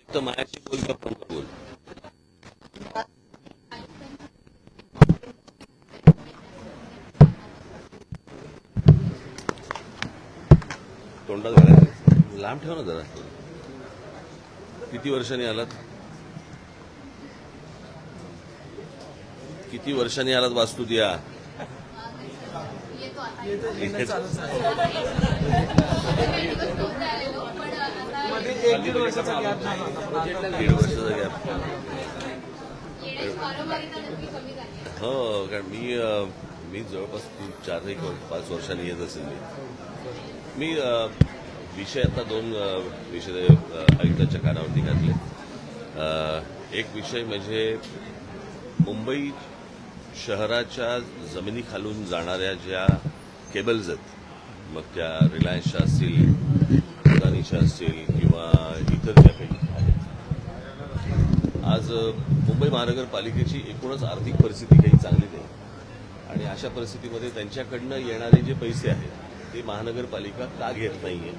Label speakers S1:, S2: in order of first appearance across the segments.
S1: तो माझ्याशी बोल का पण बोल. तोंडात घालायचं लांब ठेव ना जरा. किती वर्षांनी आलात? किती वर्षांनी आलात वास्तू द्या. दीड वर्षाचा गॅप. हो, कारण मी जवळपास 4-5 वर्षांनी येत असेल. मी विषय आता 2 विषय आयुक्तांच्या कानावरती घातले. एक विषय म्हणजे मुंबई शहराच्या जमिनीखालून जाणाऱ्या ज्या केबल्स आहेत, मग त्या रिलायन्सच्या असतील, अदानीच्या असतील किंवा इतर ज्या काही आहेत. आज मुंबई महानगरपालिकेची एकूणच आर्थिक परिस्थिती काही चांगली नाही आणि अशा परिस्थितीमध्ये त्यांच्याकडनं येणारे जे पैसे आहेत ते महानगरपालिका का घेत नाहीये.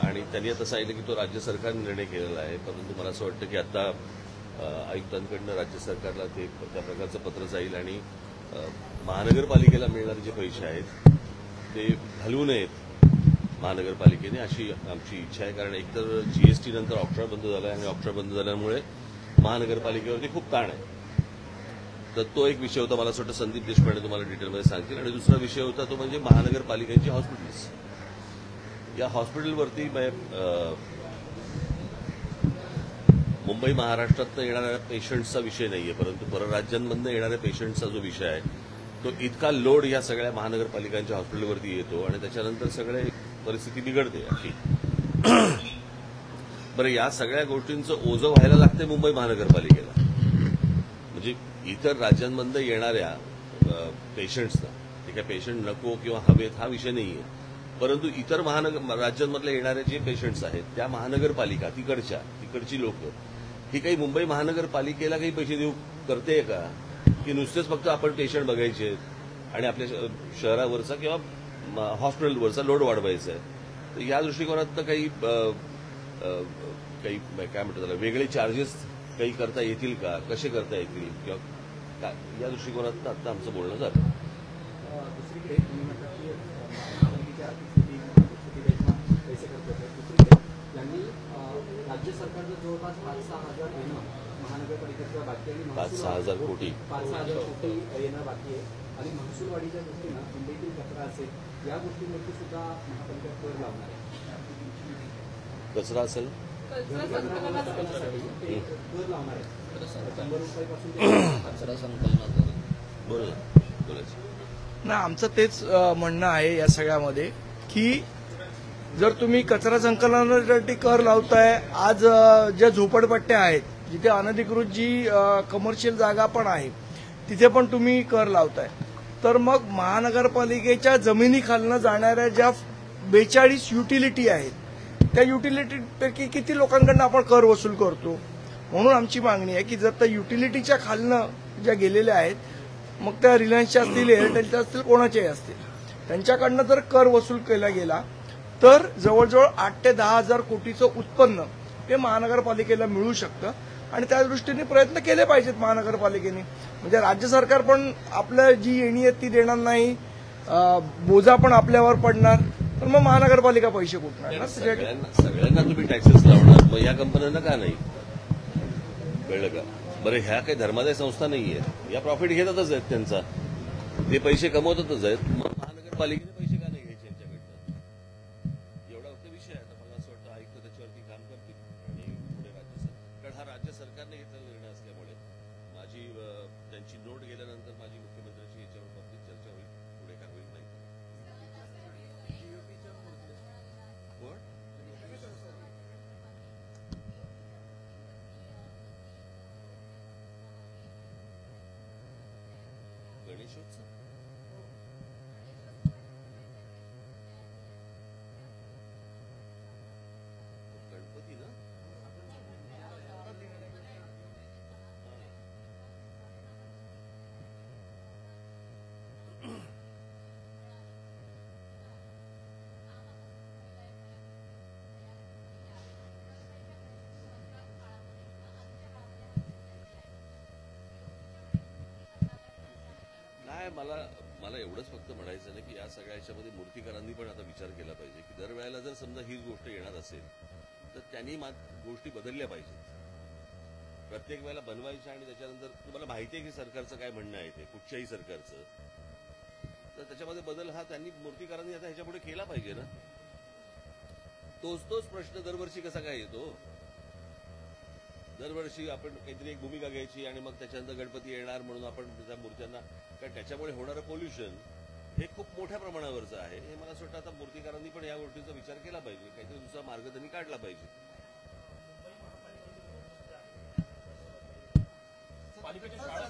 S1: आणि त्यांनी आता सांगितलं की तो राज्य सरकारने निर्णय केलेला आहे. परंतु मला असं वाटतं की आता आयुक्तांकडनं राज्य सरकारला ते त्या प्रकारचं पत्र जाईल आणि महानगरपालिकेला मिळणारे जे पैसे आहेत ते घालवू नयेत महानगरपालिकेने, अशी आमची इच्छा आहे. कारण एकतर जीएसटी नंतर ऑक्ट्रा बंद झाला आहे आणि ऑक्ट्रा बंद झाल्यामुळे महानगरपालिकेवरती खूप ताण आहे. तर तो एक विषय होता. मला असं वाटतं संदीप देशपांडे तुम्हाला डिटेलमध्ये सांगतील. आणि दुसरा विषय होता तो म्हणजे महानगरपालिकेची हॉस्पिटल्स. या हॉस्पिटलवरती मुंबई महाराष्ट्रातनं येणाऱ्या पेशंट्सचा विषय नाहीये, परंतु परराज्यांमधनं येणाऱ्या पेशंट्सचा जो विषय आहे तो इतका लोड या सगळ्या महानगरपालिकांच्या हॉस्पिटलवरती येतो आणि त्याच्यानंतर सगळे परिस्थिती बिघडते अशी. बरं, या सगळ्या गोष्टींचं ओझं व्हायला लागते मुंबई महानगरपालिकेला. म्हणजे इतर राज्यांमधनं येणाऱ्या पेशंट्सना, ते काय पेशंट नको किंवा हवेत हा विषय नाहीये, परंतु इतर राज्यांमधले येणारे जे पेशंट्स आहेत त्या महानगरपालिका तिकडची लोक ही काही मुंबई महानगरपालिकेला काही पैसे देऊ करते का, की नुसतेच फक्त आपण पेशंट बघायचे आणि आपल्या शहरावरचा किंवा हॉस्पिटलवरचा लोड वाढवायचा आहे. तर या दृष्टिकोनातनं काही काय म्हणतात त्याला वेगळे चार्जेस काही करता येतील का, कसे करता येतील किंवा या दृष्टिकोनातनं आता आमचं बोलणं झालं.
S2: दुसरीकडे त्यांनी राज्य सरकारचं जवळपास 5-6 हजार येणं महानगरपालिकेचं बाकी आहे.
S1: 5-6 कोटी
S2: 5-6 कोटी येणं बाकी आहे. आणि महसूलवाढीच्या दृष्टीनं मुंबईतील कचरा असेल या गोष्टींवरती सुद्धा महापालिका कर लावणार आहे.
S1: कचरा असेल
S2: कर लावणार आहे. 100 रुपयापासून कचरा संकलनाचं
S1: बोलायचं
S3: ना. आमचं तेच म्हणणं आहे या सगळ्यामध्ये की जर तुम्ही कचरा संकलनासाठी कर लावताय, आज ज्या झोपडपट्ट्या आहेत जिथे अनधिकृत जी कमर्शियल जागा पण आहे तिथे पण तुम्ही कर लावताय, तर मग महानगरपालिकेच्या जमिनीखालनं जाणाऱ्या ज्या 42 युटिलिटी आहेत त्या युटिलिटीपैकी किती लोकांकडनं आपण कर वसूल करतो. म्हणून आमची मागणी आहे की जर त्या युटिलिटीच्या खालनं ज्या गेलेल्या आहेत, मग त्या रिलायन्सच्या असतील, एअरटेलच्या असतील, कोणाच्याही असतील, त्यांच्याकडनं जर कर वसूल केला गेला तर जवळजवळ 8 ते 10 हजार कोटीचं उत्पन्न हे महानगरपालिकेला मिळू शकतं. आणि त्या दृष्टीने प्रयत्न केले पाहिजेत महानगरपालिकेने. म्हणजे राज्य सरकार पण आपल्या जी येणी आहे ती देणार नाही, बोजा पण आपल्यावर पडणार, तर मग महानगरपालिका पैसे कुठणार ना.
S1: सगळ्यांना तुम्ही टॅक्सेस लावणार, मग या कंपन्यांना का नाही, कळलं का? बरं, ह्या काही धर्मादाय संस्था नाहीये, या प्रॉफिट घेतातच आहेत त्यांचा, ते पैसे कमवतातच आहेत. मग महानगरपालिकेने पैसे का नाही घ्यायचे यांच्याकडनं, एवढा फक्त विषय आहे. मला असं वाटतं आयुक्त त्याच्यावरती काम करतील आणि पुढे कारण हा राज्य सरकारने घेतलेला निर्णय असल्यामुळे माझी त्यांची नोट गेल्यानंतर माझी मुख्यमंत्र्यांची याच्यावर बाबतीत चर्चा होईल, पुढे काय होईल नाही. गणेशोत्सव मला एवढंच फक्त म्हणायचं ना की या सगळ्या याच्यामध्ये मूर्तीकारांनी पण आता विचार केला पाहिजे की दरवेळेला जर समजा हीच गोष्ट येणार असेल तर त्यांनी गोष्टी बदलल्या पाहिजेत. प्रत्येक वेळेला बनवायच्या आणि त्याच्यानंतर तुम्हाला माहिती आहे की सरकारचं काय म्हणणं आहे ते कुठच्याही सरकारचं, तर त्याच्यामध्ये बदल हा त्यांनी मूर्तीकारांनी आता ह्याच्यापुढे केला पाहिजे ना. तोच प्रश्न दरवर्षी कसा काय येतो. दरवर्षी आपण काहीतरी एक भूमिका घ्यायची आणि मग त्याच्यानंतर गणपती येणार म्हणून आपण त्या मूर्त्यांना, कारण त्याच्यामुळे होणारं पोल्युशन हे खूप मोठ्या प्रमाणावरचं आहे. हे मला असं वाटतं आता मूर्तीकारांनी पण या गोष्टीचा विचार केला पाहिजे, काहीतरी दुसरा मार्ग त्यांनी काढला पाहिजे.
S4: पालिकेची शाळा